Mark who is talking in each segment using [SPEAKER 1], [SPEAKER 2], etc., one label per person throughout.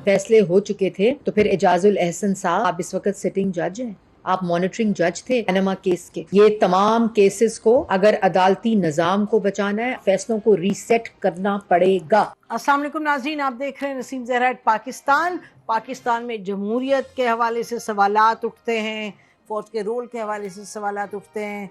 [SPEAKER 1] فیصلے ہو چکے تھے تو پھر اعجاز الاحسن صاحب آپ اس وقت سٹنگ جج ہیں، آپ مانیٹرنگ جج تھے پاناما کیس کے. یہ تمام کیسز کو اگر عدالتی نظام کو بچانا ہے، فیصلوں کو ریسیٹ کرنا پڑے گا.
[SPEAKER 2] السلام علیکم ناظرین، آپ دیکھ رہے ہیں نسیم زہرا ایٹ پاکستان. پاکستان میں جمہوریت کے حوالے سے سوالات اٹھتے ہیں، فوج کے رول کے حوالے سے سوالات اٹھتے ہیں،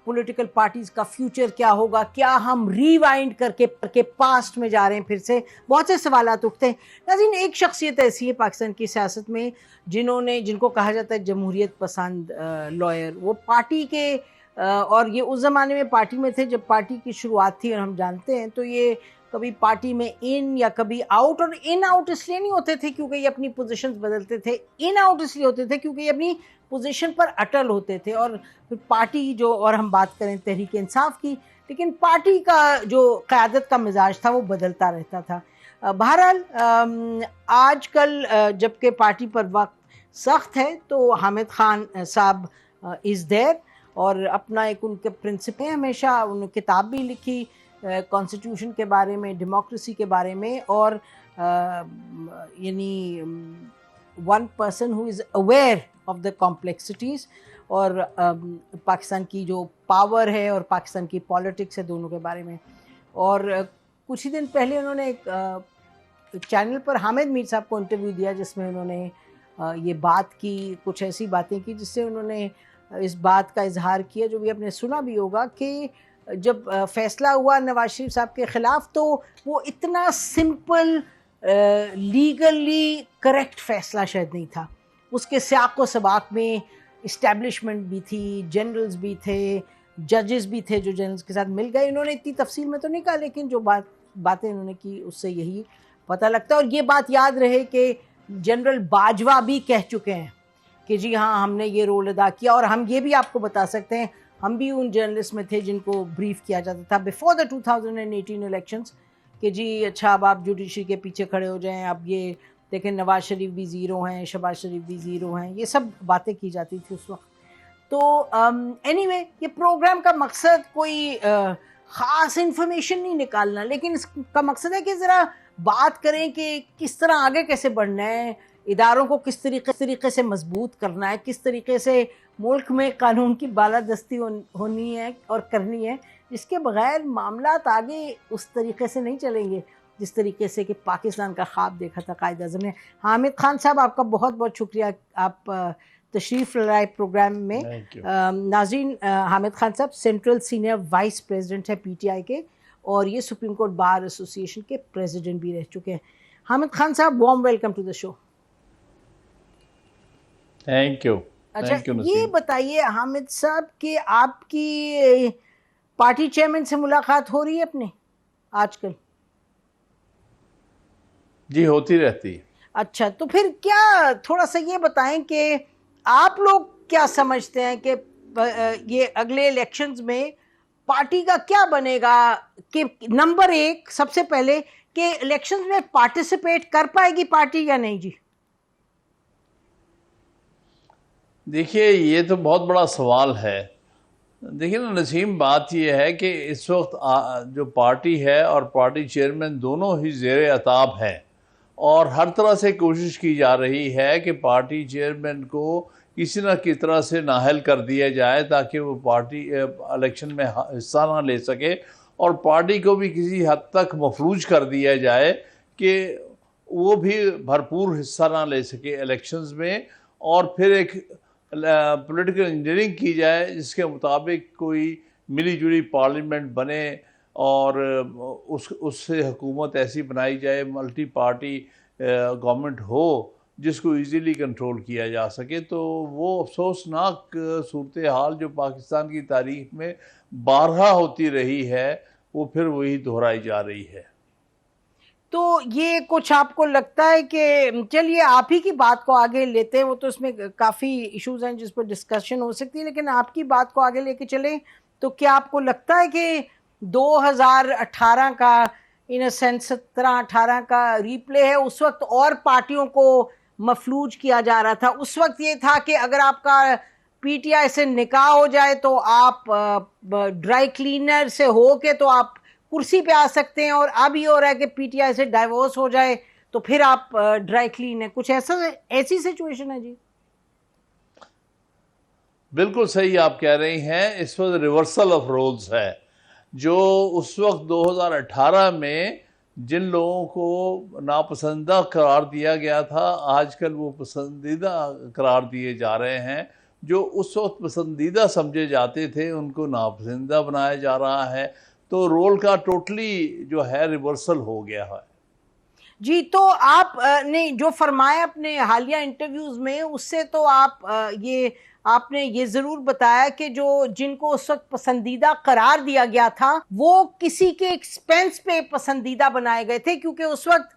[SPEAKER 2] پولیٹیکل پارٹیز کا فیوچر کیا ہوگا، کیا ہم ریوائنڈ کر کے پاسٹ میں جا رہے ہیں، پھر سے بہت سے سوالات اٹھتے ہیں. ناظرین، ایک شخصیت ایسی ہے پاکستان کی سیاست میں جن کو کہا جاتا ہے جمہوریت پسند لائر. وہ پارٹی کے اور یہ اس زمانے میں پارٹی میں تھے جب پارٹی کی شروعات تھی، اور ہم جانتے ہیں تو یہ کبھی پارٹی میں ان یا کبھی آؤٹ. اور ان آؤٹ اس لیے نہیں ہوتے تھے کیونکہ یہ اپنی پوزیشنز بدلتے تھے، ان آؤٹ اس لیے ہوتے تھے کیونکہ یہ اپنی پوزیشن پر اٹل ہوتے تھے. اور پھر پارٹی جو، اور ہم بات کریں تحریک انصاف کی، لیکن پارٹی کا جو قیادت کا مزاج تھا وہ بدلتا رہتا تھا. بہرحال آج کل جبکہ پارٹی پر وقت سخت ہے تو حامد خان صاحب از دیر، اور اپنا ایک ان کے پرنسپل ہے، ہمیشہ انہوں نے کتاب بھی لکھی کانسٹیٹیوشن کے بارے میں، ڈیموکریسی کے بارے میں، اور یعنی one person who is aware of the complexities اور پاکستان کی جو پاور ہے اور پاکستان کی پالیٹکس ہے، دونوں کے بارے میں. اور کچھ ہی دن پہلے انہوں نے ایک چینل پر حامد میر صاحب کو انٹرویو دیا جس میں انہوں نے یہ بات کی، کچھ ایسی باتیں کی جس سے انہوں نے اس بات کا اظہار کیا جو بھی آپ نے سنا بھی ہوگا کہ جب فیصلہ ہوا نواز شریف صاحب کے خلاف تو وہ اتنا سمپل لیگلی کریکٹ فیصلہ شاید نہیں تھا. اس کے سیاق و سباق میں اسٹیبلشمنٹ بھی تھی، جنرلز بھی تھے، ججز بھی تھے جو جنرلز کے ساتھ مل گئے. انہوں نے اتنی تفصیل میں تو نہیں کہا، لیکن جو باتیں انہوں نے کی اس سے یہی پتہ لگتا ہے. اور یہ بات یاد رہے کہ جنرل باجوہ بھی کہہ چکے ہیں کہ جی ہاں ہم نے یہ رول ادا کیا. اور ہم یہ بھی آپ کو بتا سکتے ہیں ہم بھی ان جرنلسٹ میں تھے جن کو بریف کیا جاتا تھا بیفور دا 2018 الیکشنز کہ جی اچھا اب آپ جوڈیشری کے پیچھے کھڑے ہو جائیں، اب یہ دیکھیں نواز شریف بھی زیرو ہیں، شہباز شریف بھی زیرو ہیں، یہ سب باتیں کی جاتی تھی اس وقت. تو اینی وے یہ پروگرام کا مقصد کوئی خاص انفارمیشن نہیں نکالنا، لیکن اس کا مقصد ہے کہ ذرا بات کریں کہ کس طرح آگے کیسے بڑھنا ہے، اداروں کو کس طریقے سے مضبوط کرنا ہے، کس طریقے سے ملک میں قانون کی بالادستی ہونی ہے اور کرنی ہے، جس کے بغیر معاملات آگے اس طریقے سے نہیں چلیں گے جس طریقے سے کہ پاکستان کا خواب دیکھا تھا قائد اعظم نے. حامد خان صاحب آپ کا بہت بہت شکریہ، آپ تشریف لائے پروگرام میں. ناظرین، حامد خان صاحب سینٹرل سینئر وائس پریزیڈنٹ ہے پی ٹی آئی کے، اور یہ سپریم کورٹ بار ایسوسی ایشن کے پریزیڈنٹ بھی رہ چکے ہیں. Hamid Khan Sahab warm welcome to the show.
[SPEAKER 3] Thank you.
[SPEAKER 2] اچھا یہ بتائیے حامد صاحب کہ آپ کی پارٹی چیئرمین سے ملاقات ہو رہی ہے اپنے آج کل؟
[SPEAKER 3] جی ہوتی رہتی.
[SPEAKER 2] اچھا تو پھر کیا تھوڑا سا یہ بتائیں کہ آپ لوگ کیا سمجھتے ہیں کہ یہ اگلے الیکشنز میں پارٹی کا کیا بنے گا؟ کہ نمبر ایک سب سے پہلے کہ الیکشنز میں پارٹیسپیٹ کر پائے گی پارٹی یا نہیں؟ جی
[SPEAKER 3] دیکھیے یہ تو بہت بڑا سوال ہے. دیکھیے نا نسیم، بات یہ ہے کہ اس وقت جو پارٹی ہے اور پارٹی چیئرمین دونوں ہی زیر عتاب ہیں، اور ہر طرح سے کوشش کی جا رہی ہے کہ پارٹی چیئرمین کو کسی نہ کسی طرح سے نااہل کر دیا جائے تاکہ وہ پارٹی الیکشن میں حصہ نہ لے سکے، اور پارٹی کو بھی کسی حد تک مفلوج کر دیا جائے کہ وہ بھی بھرپور حصہ نہ لے سکے الیکشنز میں، اور پھر ایک پولیٹیکل انجینئرنگ کی جائے جس کے مطابق کوئی ملی جلی پارلیمنٹ بنے اور اس سے حکومت ایسی بنائی جائے، ملٹی پارٹی گورنمنٹ ہو جس کو ایزیلی کنٹرول کیا جا سکے. تو وہ افسوسناک صورتحال جو پاکستان کی تاریخ میں بارہا ہوتی رہی ہے وہ پھر وہی دہرائی جا رہی ہے.
[SPEAKER 2] تو یہ کچھ آپ کو لگتا ہے کہ چلیے آپ ہی کی بات کو آگے لیتے ہیں، وہ تو اس میں کافی ایشوز ہیں جس پر ڈسکشن ہو سکتی ہے، لیکن آپ کی بات کو آگے لے کے چلیں تو کیا آپ کو لگتا ہے کہ 2018 کا ان سینس 17-18 کا ریپلے ہے؟ اس وقت اور پارٹیوں کو مفلوج کیا جا رہا تھا. اس وقت یہ تھا کہ اگر آپ کا پی ٹی آئی سے نکاح ہو جائے تو آپ ڈرائی کلینر سے ہو کے تو آپ کرسی پہ آ سکتے ہیں، اور اب یہ ہو رہا ہے کہ پی ٹی آئی سے ڈائیورس ہو جائے تو پھر آپ ڈرائی کلین ہے. کچھ ایسی سچویشن ہے جی؟
[SPEAKER 3] بالکل صحیح آپ کہہ رہی ہیں. اس وقت ریورسل آف رولز ہے. جو اس وقت 2018 میں جن لوگوں کو ناپسندیدہ قرار دیا گیا تھا، آج کل وہ پسندیدہ قرار دیے جا رہے ہیں. جو اس وقت پسندیدہ سمجھے جاتے تھے ان کو ناپسندیدہ بنایا جا رہا ہے. تو رول کا ٹوٹلی جو ہے ریورسل ہو گیا ہے.
[SPEAKER 2] جی تو آپ نے جو فرمایا اپنے حالیہ انٹرویوز میں، اس سے تو آپ نے یہ ضرور بتایا کہ جن کو اس وقت پسندیدہ قرار دیا گیا تھا وہ کسی کے ایکسپینس پہ پسندیدہ بنائے گئے تھے، کیونکہ اس وقت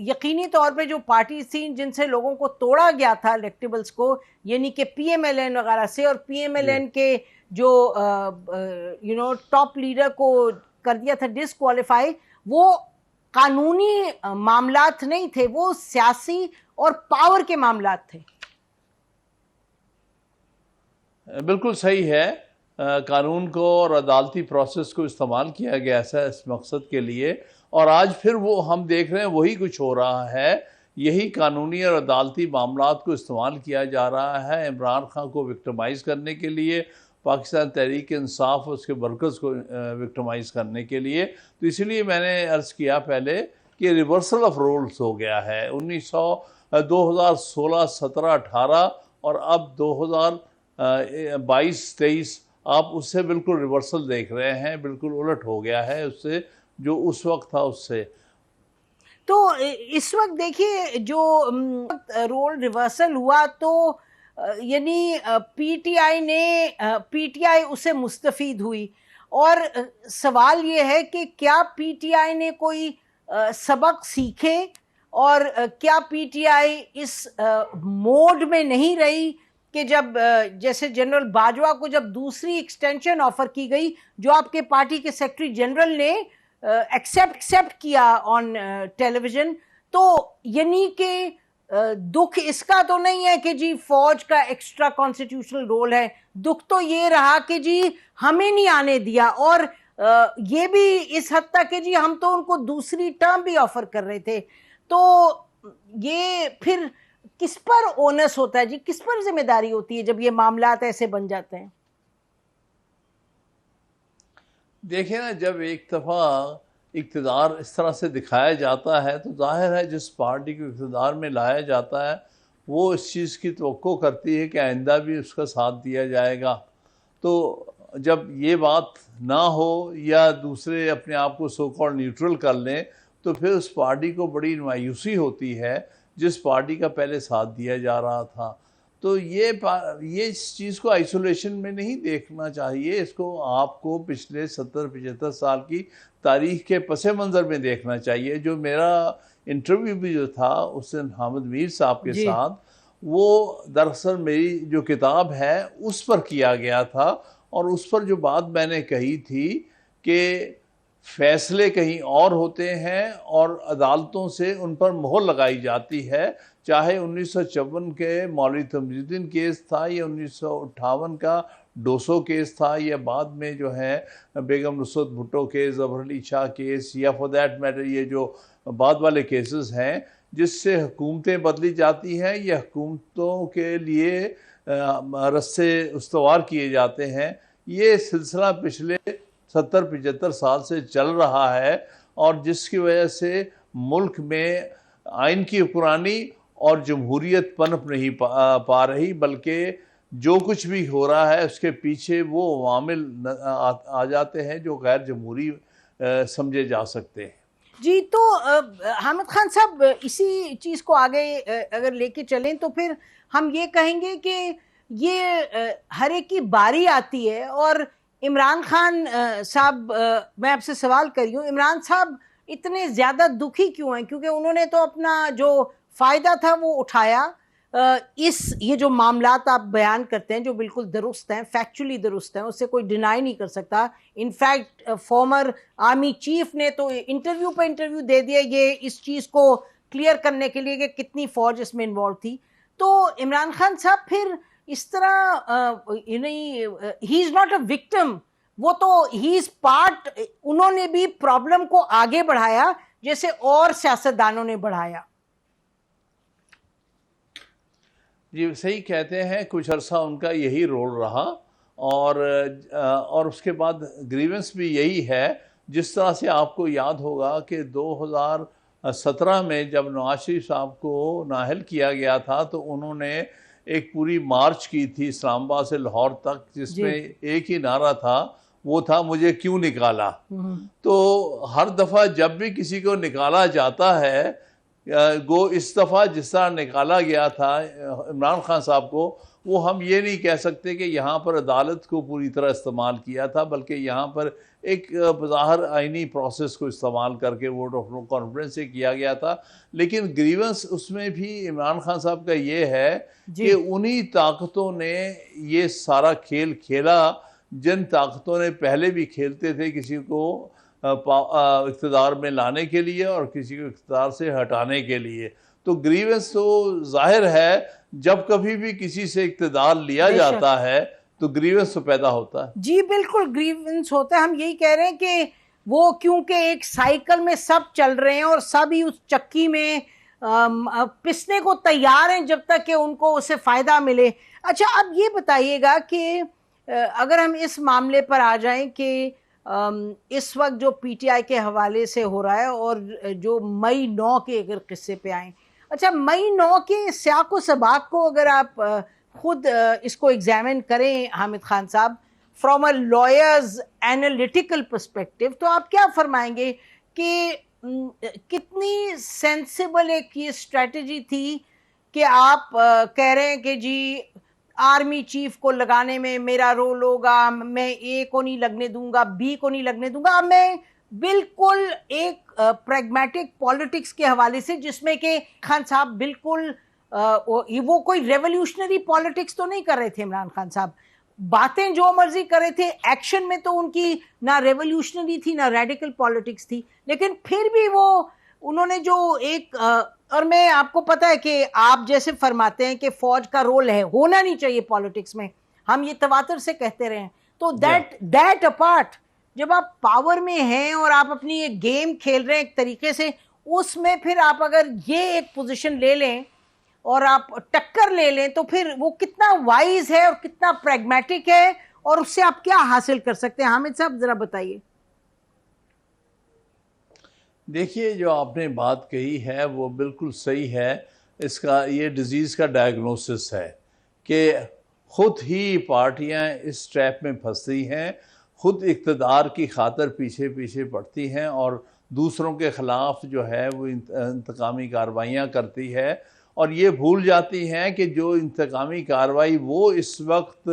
[SPEAKER 2] یقینی طور پہ جو پارٹیز تھیں جن سے لوگوں کو توڑا گیا تھا الیکٹیبلز کو، یعنی کہ پی ایم ایل این وغیرہ سے، اور پی ایم ایل این کے جو ٹاپ لیڈر کو کر دیا تھا ڈسکوالیفائی، وہ قانونی معاملات نہیں تھے، وہ سیاسی اور پاور کے معاملات تھے.
[SPEAKER 3] بالکل صحیح ہے. قانون کو اور عدالتی پروسیس کو استعمال کیا گیا ہے اس مقصد کے لیے، اور آج پھر وہ ہم دیکھ رہے ہیں وہی کچھ ہو رہا ہے. یہی قانونی اور عدالتی معاملات کو استعمال کیا جا رہا ہے عمران خان کو وکٹمائز کرنے کے لیے، پاکستان تحریک انصاف اور اس کے ورکرز کو وکٹمائز کرنے کے لیے. تو اسی لیے میں نے عرض کیا پہلے کہ ریورسل آف رولز ہو گیا ہے. 2016 17 18 اور اب 2022-23 آپ اس سے بالکل ریورسل دیکھ رہے ہیں. بالکل الٹ ہو گیا ہے اس سے جو اس وقت تھا اس سے.
[SPEAKER 2] تو اس وقت دیکھیے جو رول ریورسل ہوا تو یعنی پی ٹی آئی اسے مستفید ہوئی، اور سوال یہ ہے کہ کیا پی ٹی آئی نے کوئی سبق سیکھے، اور کیا پی ٹی آئی اس موڈ میں نہیں رہی کہ جب جیسے جنرل باجوہ کو جب دوسری ایکسٹینشن آفر کی گئی جو آپ کے پارٹی کے سیکرٹری جنرل نے ایکسیپٹ کیا آن ٹیلی ویژن، تو یعنی کہ دکھ اس کا تو نہیں ہے کہ جی فوج کا ایکسٹرا کانسٹیٹیوشنل رول ہے، دکھ تو یہ رہا کہ جی ہمیں نہیں آنے دیا، اور یہ بھی اس حد تک کہ جی ہم تو ان کو دوسری ٹرم بھی آفر کر رہے تھے. تو یہ پھر کس پر اونس ہوتا ہے جی، کس پر ذمہ داری ہوتی ہے جب یہ معاملات ایسے بن جاتے ہیں؟
[SPEAKER 3] دیکھیں نا، جب ایک دفعہ اقتدار اس طرح سے دکھایا جاتا ہے تو ظاہر ہے جس پارٹی کو اقتدار میں لایا جاتا ہے وہ اس چیز کی توقع کرتی ہے کہ آئندہ بھی اس کا ساتھ دیا جائے گا. تو جب یہ بات نہ ہو یا دوسرے اپنے آپ کو سو کالڈ نیوٹرل کر لیں تو پھر اس پارٹی کو بڑی مایوسی ہوتی ہے جس پارٹی کا پہلے ساتھ دیا جا رہا تھا. تو یہ اس چیز کو آئسولیشن میں نہیں دیکھنا چاہیے، اس کو آپ کو پچھلے 70-75 سال کی تاریخ کے پس منظر میں دیکھنا چاہیے. جو میرا انٹرویو بھی جو تھا اس دن حامد میر صاحب کے ساتھ، وہ دراصل میری جو کتاب ہے اس پر کیا گیا تھا، اور اس پر جو بات میں نے کہی تھی کہ فیصلے کہیں اور ہوتے ہیں اور عدالتوں سے ان پر مہر لگائی جاتی ہے، چاہے 1954 کے مولوی تمجید الدین کیس تھا یا 1958 کا ڈوسو کیس تھا، یا بعد میں جو ہے بیگم نصرت بھٹو کیس، ظفر علی شاہ کیس، یا فار دیٹ میٹر یہ جو بعد والے کیسز ہیں جس سے حکومتیں بدلی جاتی ہیں یا حکومتوں کے لیے رستے استوار کیے جاتے ہیں. یہ سلسلہ پچھلے 70-75 سال سے چل رہا ہے، اور جس کی وجہ سے ملک میں آئین کی حکمرانی اور جمہوریت پنپ نہیں پا رہی، بلکہ جو کچھ بھی ہو رہا ہے اس کے پیچھے وہ عوامل آ جاتے ہیں جو غیر جمہوری سمجھے جا سکتے ہیں.
[SPEAKER 2] جی تو حامد خان صاحب اسی چیز کو آگے اگر لے کے چلیں تو پھر ہم یہ کہیں گے کہ یہ ہر ایک کی باری آتی ہے، اور عمران خان صاحب میں آپ سے سوال کری ہوں، عمران صاحب اتنے زیادہ دکھی کیوں ہیں؟ کیونکہ انہوں نے تو اپنا جو فائدہ تھا وہ اٹھایا. یہ جو معاملات آپ بیان کرتے ہیں جو بالکل درست ہیں، فیکچولی درست ہیں، اس سے کوئی ڈینائی نہیں کر سکتا. انفیکٹ فارمر آرمی چیف نے تو انٹرویو پہ انٹرویو دے دیا یہ اس چیز کو کلیئر کرنے کے لیے کہ کتنی فوج اس میں انوالو تھی. تو عمران خان صاحب پھر اس طرح ہی از ناٹ اے وکٹم، وہ تو ہی از پارٹ، انہوں نے بھی پرابلم کو آگے بڑھایا جیسے اور سیاستدانوں نے بڑھایا؟
[SPEAKER 3] جی صحیح کہتے ہیں، کچھ عرصہ ان کا یہی رول رہا، اور اس کے بعد گریونس بھی یہی ہے. جس طرح سے آپ کو یاد ہوگا کہ 2017 میں جب نواز شریف صاحب کو نااہل کیا گیا تھا تو انہوں نے ایک پوری مارچ کی تھی اسلام آباد سے لاہور تک، جس میں ایک ہی نعرہ تھا، وہ تھا مجھے کیوں نکالا. تو ہر دفعہ جب بھی کسی کو نکالا جاتا ہے، گو اس دفعہ جس طرح نکالا گیا تھا عمران خان صاحب کو، وہ ہم یہ نہیں کہہ سکتے کہ یہاں پر عدالت کو پوری طرح استعمال کیا تھا، بلکہ یہاں پر ایک بظاہر آئینی پروسیس کو استعمال کر کے ووٹ آف نو کانفیڈنس سے کیا گیا تھا. لیکن گریونس اس میں بھی عمران خان صاحب کا یہ ہے کہ انہی طاقتوں نے یہ سارا کھیل کھیلا جن طاقتوں نے پہلے بھی کھیلتے تھے کسی کو اقتدار میں لانے کے لیے اور کسی کو اقتدار سے ہٹانے کے لیے. تو گریونس تو ظاہر ہے، جب کبھی بھی کسی سے اقتدار لیا جاتا ہے تو گریونس تو پیدا ہوتا ہے.
[SPEAKER 2] جی بالکل گریونس ہوتا ہے. ہم یہی کہہ رہے ہیں کہ وہ کیونکہ ایک سائیکل میں سب چل رہے ہیں اور سب ہی اس چکی میں پسنے کو تیار ہیں جب تک کہ ان کو اسے فائدہ ملے. اچھا اب یہ بتائیے گا کہ اگر ہم اس معاملے پر آ جائیں کہ اس وقت جو پی ٹی آئی کے حوالے سے ہو رہا ہے اور جو مئی 9 کے اگر قصے پہ آئیں، اچھا مئی 9 کے سیاق و سباق کو اگر آپ خود اس کو ایگزامن کریں حامد خان صاحب، from a lawyers analytical perspective, تو آپ کیا فرمائیں گے کہ کتنی سینسیبل ایک یہ اسٹریٹجی تھی کہ آپ کہہ رہے ہیں کہ جی آرمی چیف کو لگانے میں میرا رول ہوگا، میں اے کو نہیں لگنے دوں گا، بی کو نہیں لگنے دوں گا، میں بالکل ایک پریگمیٹک پالیٹکس کے حوالے سے، جس میں کہ خان صاحب بالکل وہ کوئی ریولیوشنری پالیٹکس تو نہیں کر رہے تھے عمران خان صاحب، باتیں جو مرضی کر رہے تھے، ایکشن میں تو ان کی نہ ریولیوشنری تھی نہ ریڈیکل پالیٹکس تھی، لیکن پھر بھی وہ انہوں نے جو ایک اور میں آپ کو پتا ہے کہ آپ جیسے فرماتے ہیں کہ فوج کا رول ہے، ہونا نہیں چاہیے پالیٹکس میں، ہم یہ تواتر سے کہتے رہے ہیں. تو دیٹ اپارٹ، جب آپ پاور میں ہیں اور آپ اپنی ایک گیم کھیل رہے ہیں ایک طریقے سے، اس میں پھر آپ اگر یہ ایک پوزیشن لے لیں اور آپ ٹکر لے لیں تو پھر وہ کتنا وائز ہے اور کتنا پریگمیٹک ہے اور اس سے آپ کیا حاصل کر سکتے ہیں؟ حامد صاحب ذرا بتائیے.
[SPEAKER 3] دیکھیے جو آپ نے بات کہی ہے وہ بالکل صحیح ہے. اس کا یہ ڈیزیز کا ڈائگنوسس ہے کہ خود ہی پارٹیاں اس ٹریپ میں پھنستی ہیں، خود اقتدار کی خاطر پیچھے پیچھے پڑتی ہیں اور دوسروں کے خلاف جو ہے وہ انتقامی کارروائیاں کرتی ہے، اور یہ بھول جاتی ہیں کہ جو انتقامی کارروائی وہ اس وقت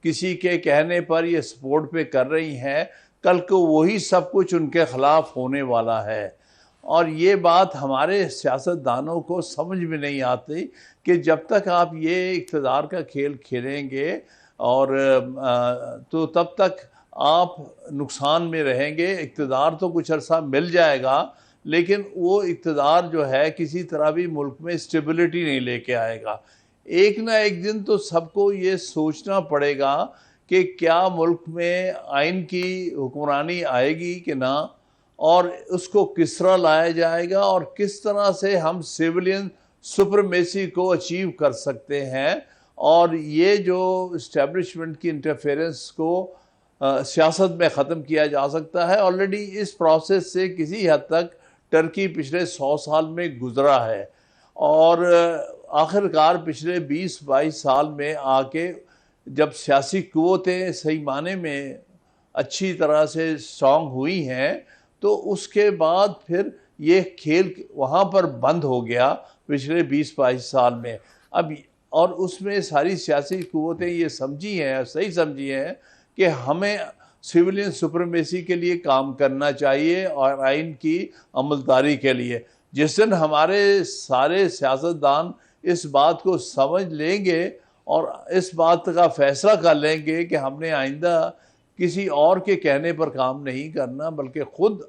[SPEAKER 3] کسی کے کہنے پر یہ سپورٹ پہ کر رہی ہیں، کل کو وہی سب کچھ ان کے خلاف ہونے والا ہے. اور یہ بات ہمارے سیاستدانوں کو سمجھ میں نہیں آتی کہ جب تک آپ یہ اقتدار کا کھیل کھیلیں گے اور تو تب تک آپ نقصان میں رہیں گے. اقتدار تو کچھ عرصہ مل جائے گا، لیکن وہ اقتدار جو ہے کسی طرح بھی ملک میں اسٹیبلٹی نہیں لے کے آئے گا. ایک نہ ایک دن تو سب کو یہ سوچنا پڑے گا کہ کیا ملک میں آئین کی حکمرانی آئے گی کہ نہ، اور اس کو کس طرح لایا جائے گا اور کس طرح سے ہم سیولین سپرمیسی کو اچیو کر سکتے ہیں. اور یہ جو اسٹیبلشمنٹ کی انٹرفیرنس کو سیاست میں ختم کیا جا سکتا ہے. آلریڈی اس پروسیس سے کسی حد تک ٹرکی پچھلے 100 سال میں گزرا ہے، اور آخرکار پچھلے 20-22 سال میں آ کے جب سیاسی قوتیں صحیح معنی میں اچھی طرح سے اسٹرانگ ہوئی ہیں تو اس کے بعد پھر یہ کھیل وہاں پر بند ہو گیا پچھلے 20-22 سال میں. اب اور اس میں ساری سیاسی قوتیں یہ سمجھی ہیں، صحیح سمجھی ہیں کہ ہمیں سویلین سپرمیسی کے لیے کام کرنا چاہیے اور آئین کی عملداری کے لیے. جس دن ہمارے سارے سیاستدان اس بات کو سمجھ لیں گے اور اس بات کا فیصلہ کر لیں گے کہ ہم نے آئندہ کسی اور کے کہنے پر کام نہیں کرنا بلکہ خود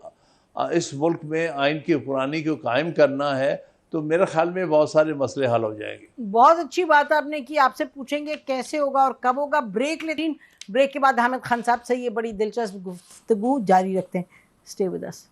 [SPEAKER 3] اس ملک میں آئین کی حکمرانی کو قائم کرنا ہے، تو میرے خیال میں بہت سارے مسئلے حل ہو جائیں گے.
[SPEAKER 2] بہت اچھی بات آپ نے کی. آپ سے پوچھیں گے کیسے ہوگا اور کب ہوگا. بریک لیکن بریک کے بعد حامد خان صاحب سے یہ بڑی دلچسپ گفتگو جاری رکھتے ہیں. Stay with us.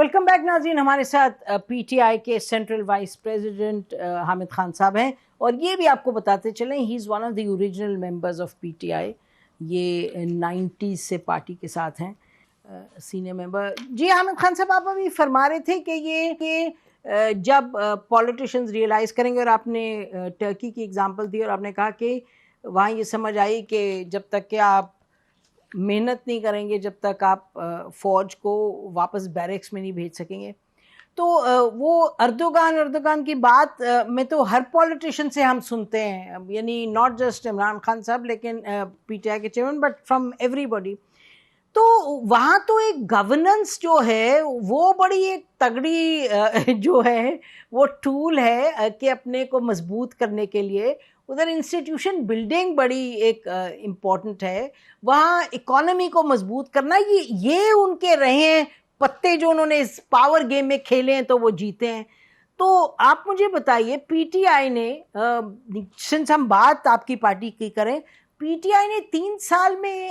[SPEAKER 2] Welcome back ناظرین. ہمارے ساتھ پی ٹی آئی کے central vice president Hamid Khan صاحب ہیں, اور یہ بھی آپ کو بتاتے چلیں he is one of the original members of P T I. یہ 90s سے پارٹی کے ساتھ ہیں, سینئر ممبر. جی حامد خان صاحب, آپ ابھی فرما رہے تھے کہ یہ جب پولیٹیشینز ریئلائز کریں گے, اور آپ نے ٹرکی کی اگزامپل دی, اور آپ نے کہا کہ وہاں یہ سمجھ آئی کہ جب تک کہ آپ محنت نہیں کریں گے, جب تک آپ فوج کو واپس بیرکس میں نہیں بھیج سکیں گے. تو وہ اردوغان کی بات میں تو ہر پولیٹیشین سے ہم سنتے ہیں, یعنی ناٹ جسٹ عمران خان صاحب لیکن پی ٹی آئی کے chairman, but from every body. تو وہاں تو ایک گورننس جو ہے وہ بڑی ایک تگڑی جو ہے وہ ٹول ہے کہ اپنے کو مضبوط کرنے کے لیے ادھر انسٹیٹیوشن بلڈنگ بڑی ایک امپورٹنٹ ہے. وہاں اکانومی کو مضبوط کرنا, یہ ان کے رہے ہیں پتے جو انہوں نے اس پاور گیم میں کھیلے ہیں تو وہ جیتے ہیں. تو آپ مجھے بتائیے, پی ٹی آئی نے, سنس ہم بات آپ کی پارٹی کی کریں, پی ٹی آئی نے 3 سال میں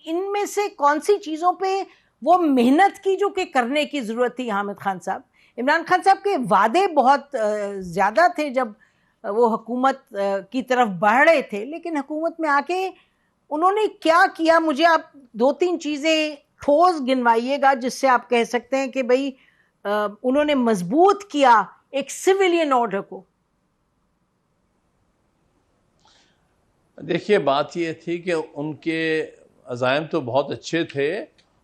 [SPEAKER 2] ان میں سے کون سی چیزوں پہ وہ محنت کی جو کہ کرنے کی ضرورت تھی؟ حامد خان صاحب, عمران خان صاحب کے وعدے بہت زیادہ تھے جب وہ حکومت کی طرف بڑھ رہے تھے, لیکن حکومت میں آ کے انہوں نے کیا کیا؟ مجھے آپ 2-3 چیزیں ٹھوس گنوائیے گا جس سے آپ کہہ سکتے ہیں کہ بھئی انہوں نے مضبوط کیا ایک سویلین آرڈر کو.
[SPEAKER 3] دیکھیے, بات یہ تھی کہ ان کے عزائم تو بہت اچھے تھے,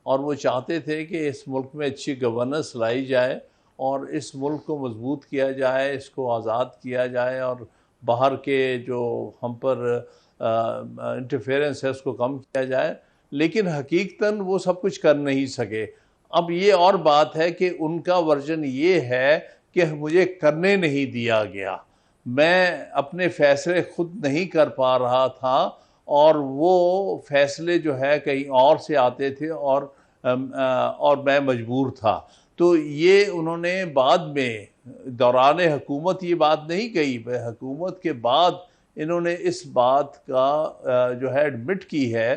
[SPEAKER 3] اور وہ چاہتے تھے کہ اس ملک میں اچھی گورننس لائی جائے اور اس ملک کو مضبوط کیا جائے, اس کو آزاد کیا جائے, اور باہر کے جو ہم پر انٹرفیئرنس ہے اس کو کم کیا جائے. لیکن حقیقتاً وہ سب کچھ کر نہیں سکے. اب یہ اور بات ہے کہ ان کا ورژن یہ ہے کہ مجھے کرنے نہیں دیا گیا, میں اپنے فیصلے خود نہیں کر پا رہا تھا, اور وہ فیصلے جو ہے کہیں اور سے آتے تھے, اور میں مجبور تھا. تو یہ انہوں نے بعد میں دوران حکومت یہ بات نہیں کہی, حکومت کے بعد انہوں نے اس بات کا جو ہے ایڈمٹ کی ہے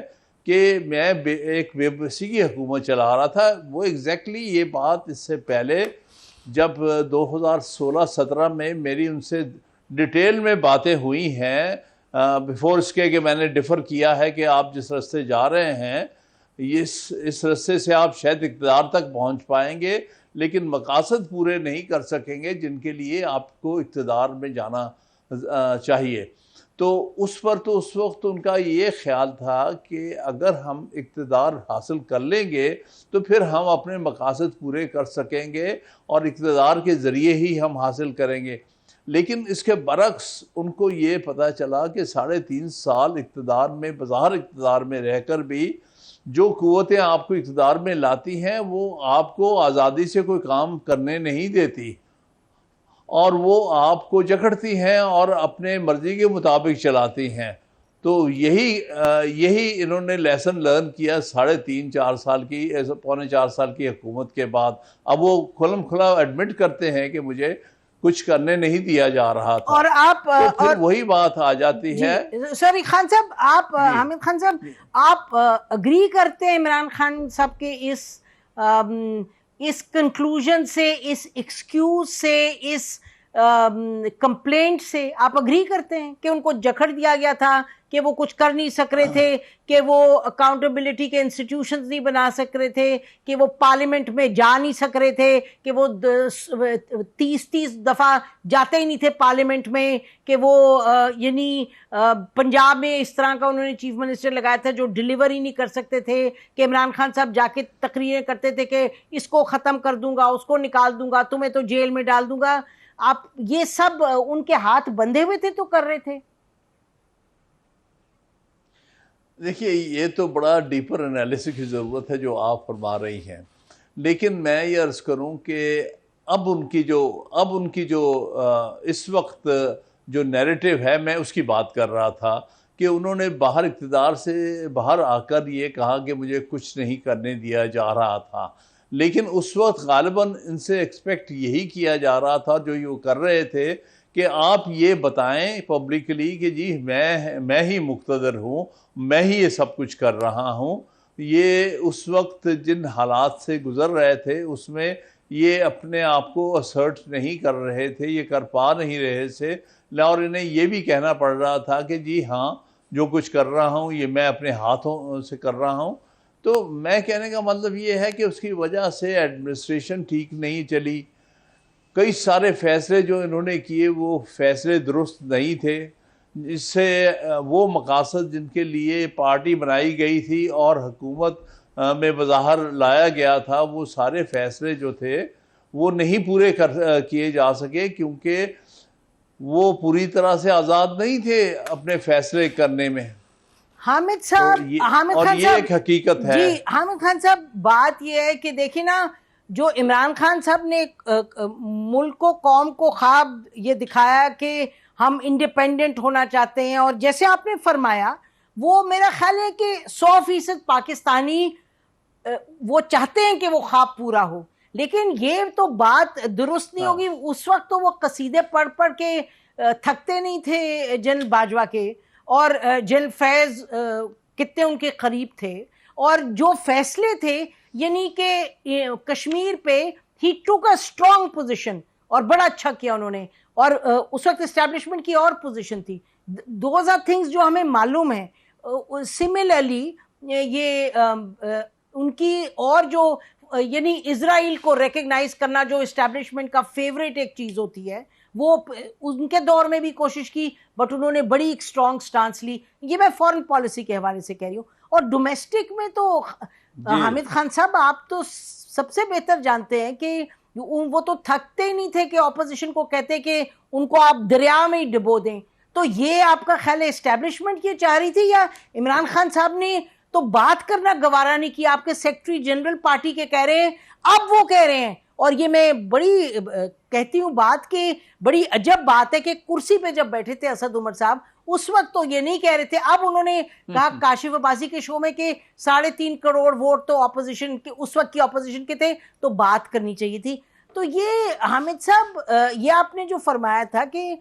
[SPEAKER 3] کہ میں ایک بے بسی کی حکومت چلا رہا تھا. وہ ایگزیکٹلی یہ بات اس سے پہلے جب 2016-17 میں میری ان سے ڈیٹیل میں باتیں ہوئی ہیں, بیفور اس کے کہ میں نے ڈیفر کیا ہے کہ آپ جس راستے جا رہے ہیں اس راستے سے آپ شاید اقتدار تک پہنچ پائیں گے, لیکن مقاصد پورے نہیں کر سکیں گے جن کے لیے آپ کو اقتدار میں جانا چاہیے. تو اس پر تو اس وقت ان کا یہ خیال تھا کہ اگر ہم اقتدار حاصل کر لیں گے تو پھر ہم اپنے مقاصد پورے کر سکیں گے, اور اقتدار کے ذریعے ہی ہم حاصل کریں گے. لیکن اس کے برعکس ان کو یہ پتہ چلا کہ 3.5 سال اقتدار میں, بظاہر اقتدار میں رہ کر بھی جو قوتیں آپ کو اقتدار میں لاتی ہیں وہ آپ کو آزادی سے کوئی کام کرنے نہیں دیتی, اور وہ آپ کو جکڑتی ہیں اور اپنے مرضی کے مطابق چلاتی ہیں. تو یہی انہوں نے لیسن لرن کیا 3.5-4 سال کی, 3.25 سال کی حکومت کے بعد. اب وہ کھلم کھلا ایڈمٹ کرتے ہیں کہ مجھے کچھ کرنے نہیں دیا جا رہا تھا.
[SPEAKER 2] اور آپ
[SPEAKER 3] پھر وہی بات آ جاتی ہے.
[SPEAKER 2] سوری خان صاحب, آپ حامد خان صاحب, آپ اگری کرتے ہیں عمران خان صاحب کے اس کنکلوژن سے, اس ایکسکیوز سے, اس کمپلینٹ سے آپ اگری کرتے ہیں کہ ان کو جکڑ دیا گیا تھا, کہ وہ کچھ کر نہیں سک رہے تھے, کہ وہ اکاؤنٹیبلٹی کے انسٹیٹیوشنز نہیں بنا سک رہے تھے, کہ وہ پارلیمنٹ میں جا نہیں سک رہے تھے, کہ وہ 30 دفعہ جاتے ہی نہیں تھے پارلیمنٹ میں, کہ وہ یعنی پنجاب میں اس طرح کا انہوں نے چیف منسٹر لگایا تھا جو ڈیلیور ہی نہیں کر سکتے تھے, کہ عمران خان صاحب جا کے تقریریں کرتے تھے کہ اس کو ختم کر دوں گا, اس کو نکال دوں گا, تمہیں تو جیل میں ڈال دوں گا. آپ یہ سب ان کے ہاتھ بندھے ہوئے تھے تو کر رہے تھے؟
[SPEAKER 3] دیکھیے, یہ تو بڑا ڈیپر انالیسس کی ضرورت ہے جو آپ فرما رہی ہیں, لیکن میں یہ عرض کروں کہ اب ان کی جو اس وقت جو نیریٹو ہے, میں اس کی بات کر رہا تھا کہ انہوں نے باہر اقتدار سے باہر آ کر یہ کہا کہ مجھے کچھ نہیں کرنے دیا جا رہا تھا, لیکن اس وقت غالباً ان سے ایکسپیکٹ یہی کیا جا رہا تھا جو یہ کر رہے تھے کہ آپ یہ بتائیں پبلکلی کہ جی میں ہی مقتدر ہوں, میں ہی یہ سب کچھ کر رہا ہوں. یہ اس وقت جن حالات سے گزر رہے تھے اس میں یہ اپنے آپ کو اسرٹ نہیں کر رہے تھے، یہ کر پا نہیں رہے تھے، اور انہیں یہ بھی کہنا پڑ رہا تھا کہ جی ہاں جو کچھ کر رہا ہوں یہ میں اپنے ہاتھوں سے کر رہا ہوں. تو میں کہنے کا مطلب یہ ہے کہ اس کی وجہ سے ایڈمنسٹریشن ٹھیک نہیں چلی. کئی سارے فیصلے جو انہوں نے کیے وہ فیصلے درست نہیں تھے، اس سے وہ مقاصد جن کے لیے پارٹی بنائی گئی تھی اور حکومت میں بظاہر لایا گیا تھا، وہ سارے فیصلے جو تھے وہ نہیں پورے کیے جا سکے، کیونکہ وہ پوری طرح سے آزاد نہیں تھے اپنے فیصلے کرنے میں.
[SPEAKER 2] حامد صاحب، حامد
[SPEAKER 3] اور
[SPEAKER 2] خان
[SPEAKER 3] یہ
[SPEAKER 2] صاحب،
[SPEAKER 3] ایک حقیقت ہے.
[SPEAKER 2] جی حامد خان صاحب، بات یہ ہے کہ دیکھیں نا، جو عمران خان صاحب نے ملک کو، قوم کو خواب یہ دکھایا کہ ہم انڈیپینڈنٹ ہونا چاہتے ہیں، اور جیسے آپ نے فرمایا وہ میرا خیال ہے کہ 100% پاکستانی وہ چاہتے ہیں کہ وہ خواب پورا ہو، لیکن یہ تو بات درست نہیں ہوگی. اس وقت تو وہ قصیدے پڑھ پڑھ کے تھکتے نہیں تھے جنرل باجوہ کے، اور جنرل فیض کتنے ان کے قریب تھے، اور جو فیصلے تھے یعنی کہ کشمیر پہ ہی ٹوک اے اسٹرانگ پوزیشن، اور بڑا اچھا کیا انہوں نے. اور اس وقت اسٹیبلشمنٹ کی اور پوزیشن تھی. دوز آر تھنگز جو ہمیں معلوم ہیں. سملرلی یہ ان کی اور جو یعنی اسرائیل کو ریکگنائز کرنا جو اسٹیبلشمنٹ کا فیوریٹ ایک چیز ہوتی ہے، وہ ان کے دور میں بھی کوشش کی، بٹ انہوں نے بڑی ایک اسٹرانگ سٹانس لی. یہ میں فورن پالیسی کے حوالے سے کہہ رہی ہوں. اور ڈومیسٹک میں تو حامد خان صاحب آپ تو سب سے بہتر جانتے ہیں کہ وہ تو تھکتے ہی نہیں تھے کہ اپوزیشن کو کہتے کہ ان کو آپ دریا میں ہی ڈبو دیں. تو یہ آپ کا خیال ہے اسٹیبلشمنٹ یہ چاہ رہی تھی، یا عمران خان صاحب نے تو بات کرنا گوارا نہیں کیا؟ آپ کے سیکرٹری جنرل پارٹی کے کہہ رہے ہیں، اب وہ کہہ رہے ہیں. اور یہ میں بڑی کہتی ہوں بات کہ بڑی عجب بات ہے کہ کرسی پہ جب بیٹھے تھے اسد عمر صاحب اس وقت تو یہ نہیں کہہ رہے تھے، اب انہوں نے کہا کاشف عباسی کے شو میں کہ 3.5 کروڑ ووٹ تو اپوزیشن کے، اس وقت کی اپوزیشن کے تھے، تو بات کرنی چاہیے تھی. تو یہ حامد صاحب یہ آپ نے جو فرمایا تھا کہ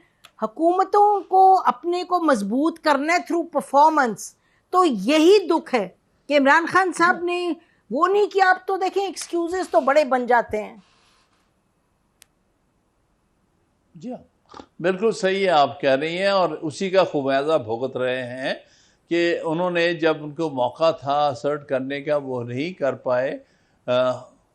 [SPEAKER 2] حکومتوں کو اپنے کو مضبوط کرنا ہے تھرو پرفارمنس، تو یہی دکھ ہے کہ عمران خان صاحب نے وہ نہیں کیا. آپ تو دیکھیں ایکسکیوزز تو بڑے بن جاتے ہیں.
[SPEAKER 3] جی ہاں، بالکل صحیح ہے آپ کہہ رہی ہیں، اور اسی کا خمیازہ بھگت رہے ہیں کہ انہوں نے جب ان کو موقع تھا اسرٹ کرنے کا وہ نہیں کر پائے.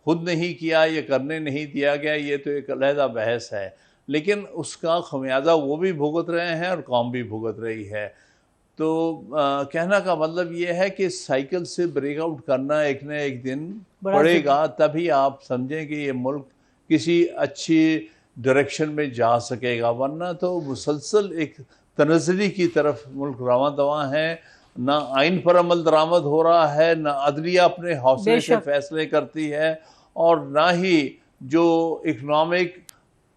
[SPEAKER 3] خود نہیں کیا، یہ کرنے نہیں دیا گیا، یہ تو ایک علیحدہ بحث ہے، لیکن اس کا خمیازہ وہ بھی بھگت رہے ہیں اور قوم بھی بھگت رہی ہے. تو کہنا کا مطلب یہ ہے کہ سائیکل سے بریک آؤٹ کرنا ایک نہ ایک دن پڑے گا، تبھی آپ سمجھیں کہ یہ ملک کسی اچھی ڈائریکشن میں جا سکے گا، ورنہ تو مسلسل ایک تنزلی کی طرف ملک رواں دواں ہے. نہ آئین پر عمل درآمد ہو رہا ہے، نہ عدلیہ اپنے حوصلے سے فیصلے کرتی ہے، اور نہ ہی جو economic,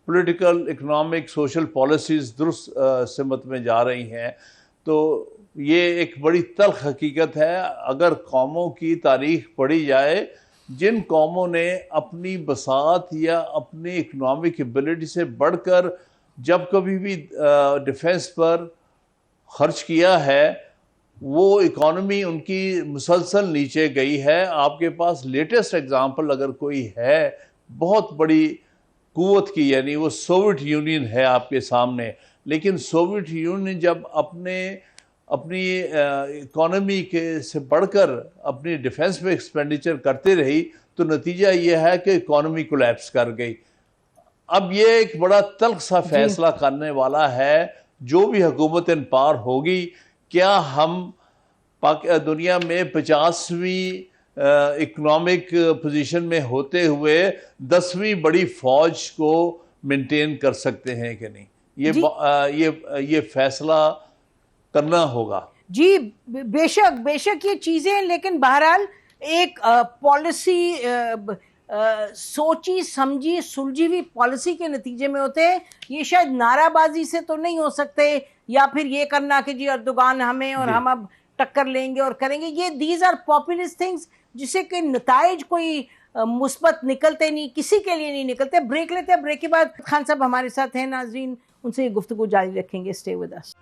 [SPEAKER 3] political, economic, social policies درست سمت میں جا رہی ہیں. تو یہ ایک بڑی تلخ حقیقت ہے. اگر قوموں کی تاریخ پڑھی جائے، جن قوموں نے اپنی بساط یا اپنی اکنامک ایبلٹی سے بڑھ کر جب کبھی بھی ڈیفنس پر خرچ کیا ہے، وہ اکانومی ان کی مسلسل نیچے گئی ہے. آپ کے پاس لیٹسٹ اگزامپل اگر کوئی ہے بہت بڑی قوت کی، یعنی وہ سوویت یونین ہے آپ کے سامنے. لیکن سوویت یونین جب اپنی اکانومی کے سے بڑھ کر اپنی ڈیفنس میں ایکسپینڈیچر کرتے رہی تو نتیجہ یہ ہے کہ اکانومی کولیپس کر گئی. اب یہ ایک بڑا تلخ سا فیصلہ کرنے والا ہے جو بھی حکومت ان پار ہوگی. کیا ہم دنیا میں 50ویں اکنامک پوزیشن میں ہوتے ہوئے 10ویں بڑی فوج کو مینٹین کر سکتے ہیں کہ نہیں؟ یہ فیصلہ کرنا ہوگا.
[SPEAKER 2] جی بے شک یہ چیزیں، لیکن بہرحال ایک پالیسی سوچی سمجھی سلجھی ہوئی پالیسی کے نتیجے میں ہوتے ہیں. یہ شاید نعرہ بازی سے تو نہیں ہو سکتے، یا پھر یہ کرنا کہ جی اردوغان ہمیں اور ہم اب ٹکر لیں گے اور کریں گے. یہ دیز آر پاپولسٹ تھنگز جسے کہ نتائج کوئی مثبت نکلتے نہیں، کسی کے لیے نہیں نکلتے. بریک لیتے ہیں، بریک کے بعد خان صاحب ہمارے ساتھ ہیں، ناظرین ان سے یہ گفتگو جاری رکھیں گے. Stay with us.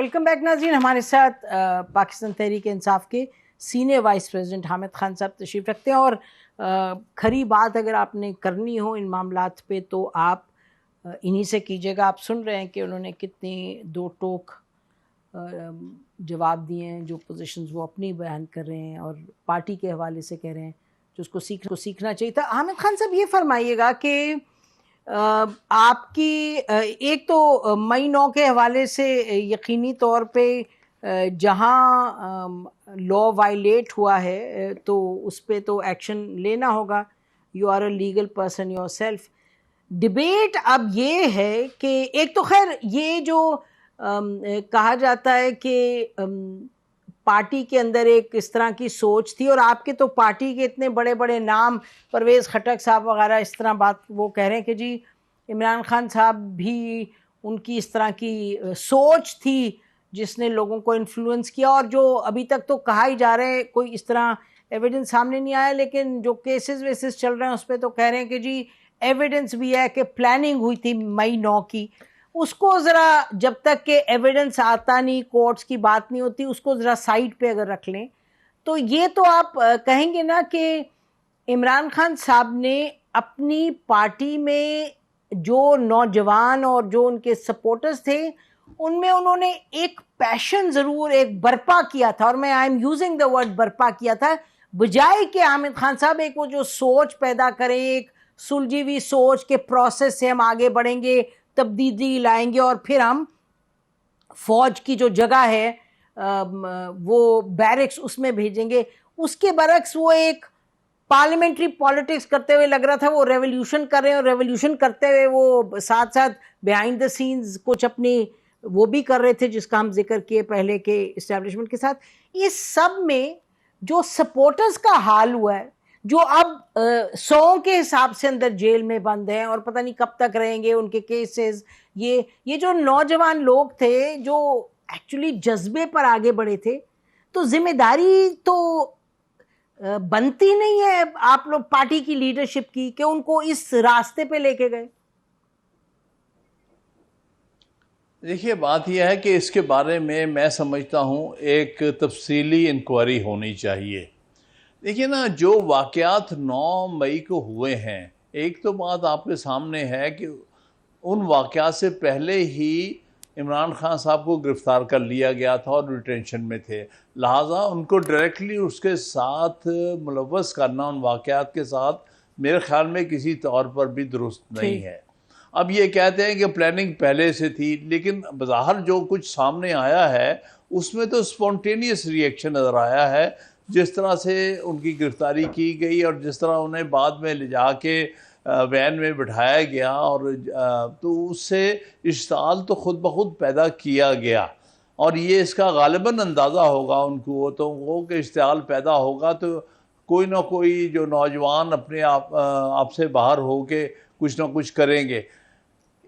[SPEAKER 2] Welcome back ناظرین. ہمارے ساتھ پاکستان تحریک انصاف کے senior vice president Hamid Khan Sahab تشریف رکھتے ہیں, اور کھری بات اگر آپ نے کرنی ہو ان معاملات پہ تو آپ انہی سے کیجیے گا. آپ سن رہے ہیں کہ انہوں نے کتنی دو ٹوک جواب دیے ہیں, جو پوزیشنز وہ اپنی بیان کر رہے ہیں اور پارٹی کے حوالے سے کہہ رہے ہیں جو اس کو سیکھنا چاہیے تھا. حامد خان صاحب یہ فرمائیے گا کہ آپ کی ایک تو مئی 9 کے حوالے سے یقینی طور پہ جہاں لا وائلیٹ ہوا ہے تو اس پہ تو ایکشن لینا ہوگا. You are a legal person yourself. Debate اب یہ ہے کہ ایک تو خیر یہ جو کہا جاتا ہے کہ پارٹی کے اندر ایک اس طرح کی سوچ تھی, اور آپ کے تو پارٹی کے اتنے بڑے بڑے نام, پرویز خٹک صاحب وغیرہ اس طرح بات وہ کہہ رہے ہیں کہ جی عمران خان صاحب بھی ان کی اس طرح کی سوچ تھی جس نے لوگوں کو انفلوئنس کیا, اور جو ابھی تک تو کہا ہی جا رہا ہے کوئی اس طرح ایویڈنس سامنے نہیں آیا, لیکن جو کیسز ویسز چل رہے ہیں اس پہ تو کہہ رہے ہیں کہ جی ایویڈنس بھی ہے کہ پلاننگ ہوئی تھی مئی 9 کی. اس کو ذرا جب تک کہ ایویڈنس آتا نہیں, کورٹس کی بات نہیں ہوتی, اس کو ذرا سائڈ پہ اگر رکھ لیں تو یہ تو آپ کہیں گے نا کہ عمران خان صاحب نے اپنی پارٹی میں جو نوجوان اور جو ان کے سپورٹرز تھے ان میں انہوں نے ایک پیشن ضرور ایک برپا کیا تھا, اور میں I am using the word برپا کیا تھا, بجائے کہ حامد خان صاحب ایک وہ جو سوچ پیدا کریں, ایک سلجھی ہوئی سوچ کے پروسیس سے ہم آگے بڑھیں گے, تبدیلی لائیں گے اور پھر ہم فوج کی جو جگہ ہے وہ بیرکس اس میں بھیجیں گے. اس کے برعکس وہ ایک پارلیمنٹری پالیٹکس کرتے ہوئے لگ رہا تھا وہ ریولیوشن کر رہے ہیں, اور ریولیوشن کرتے ہوئے وہ ساتھ ساتھ بیہائنڈ دا سینز کچھ اپنی وہ بھی کر رہے تھے جس کا ہم ذکر کیے پہلے کے اسٹیبلشمنٹ کے ساتھ. اس سب میں جو سپورٹرز کا حال ہوا ہے, جو اب 100 کے حساب سے اندر جیل میں بند ہیں اور پتہ نہیں کب تک رہیں گے, ان کے کیسز, یہ جو نوجوان لوگ تھے جو ایکچولی جذبے پر آگے بڑھے تھے, تو ذمہ داری تو بنتی نہیں ہے آپ لوگ پارٹی کی لیڈرشپ کی کہ ان کو اس راستے پہ لے کے گئے.
[SPEAKER 3] دیکھیے بات یہ ہے کہ اس کے بارے میں سمجھتا ہوں ایک تفصیلی انکوائری ہونی چاہیے. دیکھیے نا, جو واقعات 9 مئی کو ہوئے ہیں, ایک تو بات آپ کے سامنے ہے کہ ان واقعات سے پہلے ہی عمران خان صاحب کو گرفتار کر لیا گیا تھا اور ڈیٹینشن میں تھے, لہٰذا ان کو ڈائریکٹلی اس کے ساتھ ملوث کرنا ان واقعات کے ساتھ میرے خیال میں کسی طور پر بھی درست نہیں ہے. اب یہ کہتے ہیں کہ پلاننگ پہلے سے تھی, لیکن بظاہر جو کچھ سامنے آیا ہے اس میں تو اسپونٹینیس ریئیکشن نظر آیا ہے, جس طرح سے ان کی گرفتاری کی گئی اور جس طرح انہیں بعد میں لے جا کے وین میں بٹھایا گیا, اور تو اس سے اشتعال تو خود بخود پیدا کیا گیا. اور یہ اس کا غالباً اندازہ ہوگا ان کو تو وہ کہ اشتعال پیدا ہوگا تو کوئی نہ کوئی جو نوجوان اپنے آپ سے باہر ہو کے کچھ نہ کچھ کریں گے.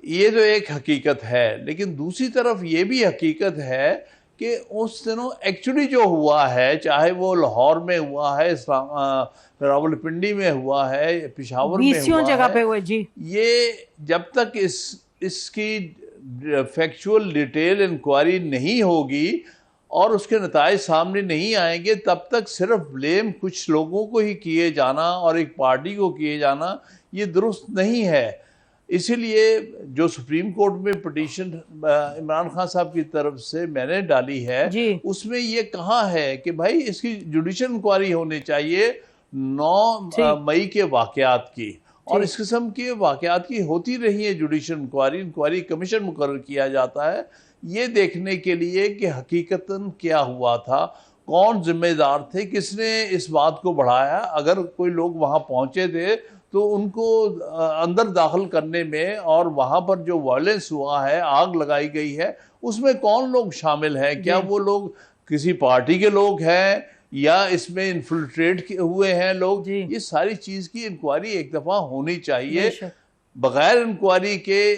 [SPEAKER 3] یہ تو ایک حقیقت ہے, لیکن دوسری طرف یہ بھی حقیقت ہے کہ اس دنوں ایکچولی جو ہوا ہے, چاہے وہ لاہور میں ہوا ہے, راولپنڈی میں ہوا ہے, پشاور میں ہوا
[SPEAKER 2] جگہ
[SPEAKER 3] ہے,
[SPEAKER 2] پہ ہوئے جی,
[SPEAKER 3] یہ جب تک اس کی فیکچول ڈیٹیل انکوائری نہیں ہوگی اور اس کے نتائج سامنے نہیں آئیں گے, تب تک صرف بلیم کچھ لوگوں کو ہی کیے جانا اور ایک پارٹی کو کیے جانا یہ درست نہیں ہے. اسی لیے جو سپریم کورٹ میں پٹیشن عمران خان صاحب کی طرف سے میں نے ڈالی ہے اس میں یہ کہا ہے کہ بھائی اس کی جوڈیشل انکوائری ہونی چاہیے 9 مئی کے واقعات کی, اور اس قسم کے واقعات کی ہوتی رہی ہے جوڈیشل انکوائری کمیشن مقرر کیا جاتا ہے یہ دیکھنے کے لیے کہ حقیقتاً کیا ہوا تھا, کون ذمہ دار تھے, کس نے اس بات کو بڑھایا. اگر کوئی لوگ وہاں پہنچے تھے تو ان کو اندر داخل کرنے میں اور وہاں پر جو وائلنس ہوا ہے, آگ لگائی گئی ہے, اس میں کون لوگ شامل ہیں, کیا وہ لوگ کسی پارٹی کے لوگ ہیں یا اس میں انفلٹریٹ ہوئے ہیں لوگ. یہ ساری چیز کی انکوائری ایک دفعہ ہونی چاہیے. بغیر انکوائری کے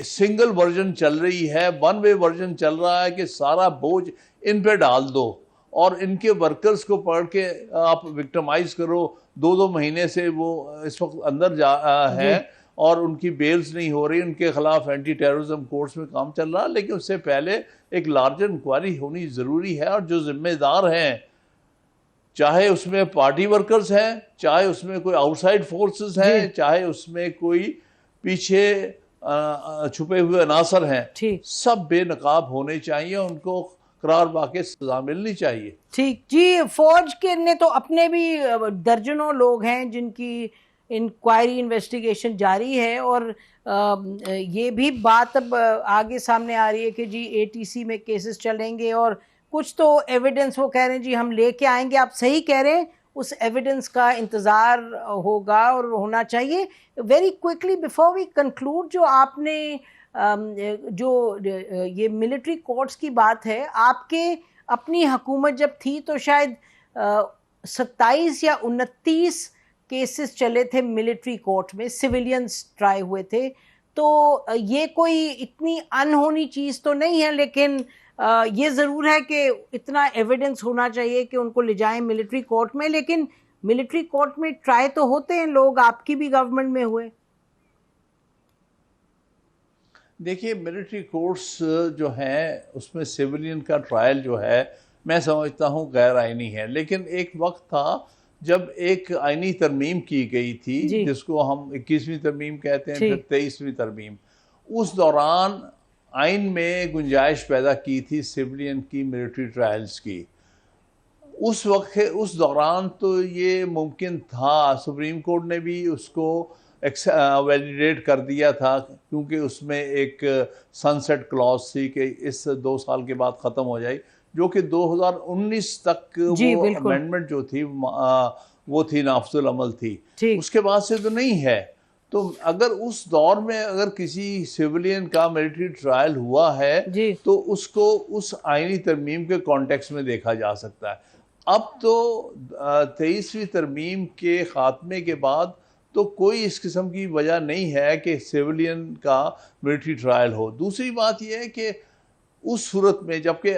[SPEAKER 3] سنگل ورژن چل رہی ہے, ون وے ورژن چل رہا ہے کہ سارا بوجھ ان پہ ڈال دو اور ان کے ورکرز کو پڑھ کے آپ وکٹمائز کرو. 2 مہینے سے وہ اس وقت اندر ہے اور ان کی بیلز نہیں ہو رہی, ان کے خلاف اینٹی ٹیررزم کورٹس میں کام چل رہا, لیکن اس سے پہلے ایک لارجر انکوائری ہونی ضروری ہے. اور جو ذمہ دار ہیں, چاہے اس میں پارٹی ورکرز ہیں, چاہے اس میں کوئی آؤٹ سائڈ فورسز ہیں, چاہے اس میں کوئی پیچھے چھپے ہوئے عناصر ہیں, سب بے نقاب ہونے چاہیے, ان کو قرار واقع سزا ملنی چاہیے.
[SPEAKER 2] ٹھیک جی. فوج کے نے تو اپنے بھی درجنوں لوگ ہیں جن کی انکوائری انویسٹیگیشن جاری ہے, اور یہ بھی بات اب آگے سامنے آ رہی ہے کہ جی ATC میں کیسز چلیں گے, اور کچھ تو ایویڈنس وہ کہہ رہے ہیں جی ہم لے کے آئیں گے. آپ صحیح کہہ رہے ہیں, اس ایویڈنس کا انتظار ہوگا اور ہونا چاہیے. Very quickly before we conclude, جو آپ نے جو یہ ملٹری کورٹس کی بات ہے, آپ کے اپنی حکومت جب تھی تو شاید 27 یا 29 کیسز چلے تھے ملٹری کورٹ میں, سیولینز ٹرائی ہوئے تھے. تو یہ کوئی اتنی انہونی چیز تو نہیں ہے, لیکن یہ ضرور ہے کہ اتنا ایویڈنس ہونا چاہیے کہ ان کو لے جائیں ملٹری کورٹ میں. لیکن ملٹری کورٹ میں ٹرائی تو ہوتے ہیں لوگ, آپ کی بھی گورنمنٹ میں ہوئے.
[SPEAKER 3] دیکھیے ملٹری کورٹس جو ہیں اس میں سیولین کا ٹرائل جو ہے میں سمجھتا ہوں غیر آئینی ہے. لیکن ایک وقت تھا جب ایک آئینی ترمیم کی گئی تھی, جس کو ہم 21ویں ترمیم کہتے ہیں, پھر 23ویں ترمیم. اس دوران آئین میں گنجائش پیدا کی تھی سیولین کی ملٹری ٹرائلز کی. اس وقت اس دوران تو یہ ممکن تھا, سپریم کورٹ نے بھی اس کو ویلیڈیٹ کر دیا تھا, کیونکہ اس میں ایک سن سیٹ کلاس تھی کہ اس 2 سال کے بعد ختم ہو جائے, جو کہ 2019 تک وہ امینڈمنٹ جو تھی وہ تھی نافذ العمل تھی. اس کے بعد سے تو نہیں ہے. تو اگر اس دور میں اگر کسی سیولین کا ملٹری ٹرائل ہوا ہے تو اس کو اس آئینی ترمیم کے کانٹیکس میں دیکھا جا سکتا ہے. اب تو 23ویں ترمیم کے خاتمے کے بعد تو کوئی اس قسم کی وجہ نہیں ہے کہ سیولین کا ملٹری ٹرائل ہو. دوسری بات یہ ہے کہ اس صورت میں جبکہ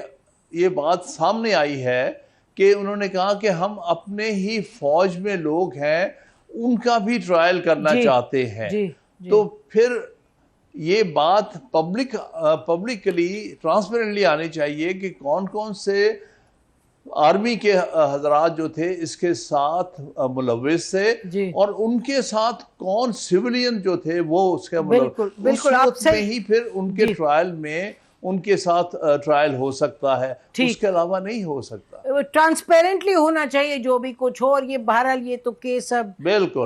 [SPEAKER 3] یہ بات سامنے آئی ہے کہ انہوں نے کہا کہ ہم اپنے ہی فوج میں لوگ ہیں ان کا بھی ٹرائل کرنا چاہتے ہیں, تو پھر یہ بات پبلکلی ٹرانسپیرنٹلی آنی چاہیے کہ کون کون سے آرمی کے حضرات جو تھے اس کے ساتھ ملوث تھے, اور ان کے ساتھ کون سیولین جو تھے وہ اس کے ملوث. اس صورت میں ہی پھر ان کے ٹرائل میں ان کے ساتھ ٹرائل ہو سکتا ہے, اس کے علاوہ نہیں ہو سکتا.
[SPEAKER 2] ٹرانسپیرنٹلی ہونا چاہیے جو بھی کچھ ہو, اور یہ بہرحال یہ تو کیس اب بالکل.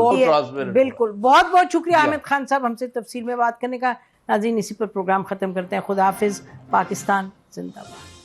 [SPEAKER 2] بہت بہت شکریہ حامد خان صاحب ہم سے تفصیل میں بات کرنے کا. ناظرین اسی پر پروگرام ختم کرتے ہیں. خدا حافظ. پاکستان زندہ باد.